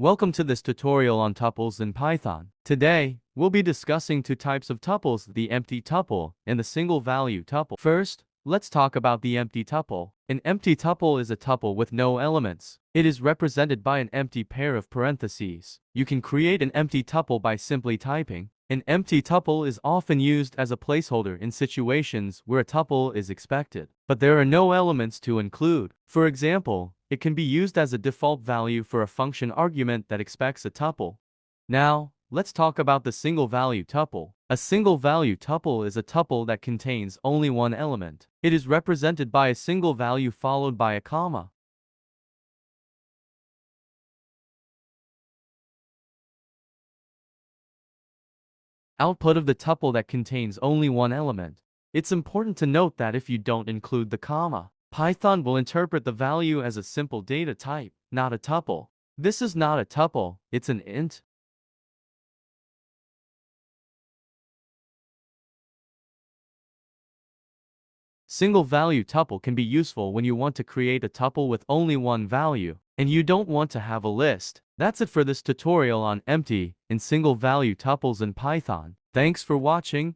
Welcome to this tutorial on tuples in Python. Today, we'll be discussing two types of tuples, the empty tuple and the single value tuple. First, let's talk about the empty tuple. An empty tuple is a tuple with no elements. It is represented by an empty pair of parentheses. You can create an empty tuple by simply typing. An empty tuple is often used as a placeholder in situations where a tuple is expected, but there are no elements to include. For example, it can be used as a default value for a function argument that expects a tuple. Now, let's talk about the single value tuple. A single value tuple is a tuple that contains only one element. It is represented by a single value followed by a comma. Output of the tuple that contains only one element. It's important to note that if you don't include the comma, Python will interpret the value as a simple data type, not a tuple. This is not a tuple, it's an int. Single value tuple can be useful when you want to create a tuple with only one value, and you don't want to have a list. That's it for this tutorial on empty and single value tuples in Python. Thanks for watching.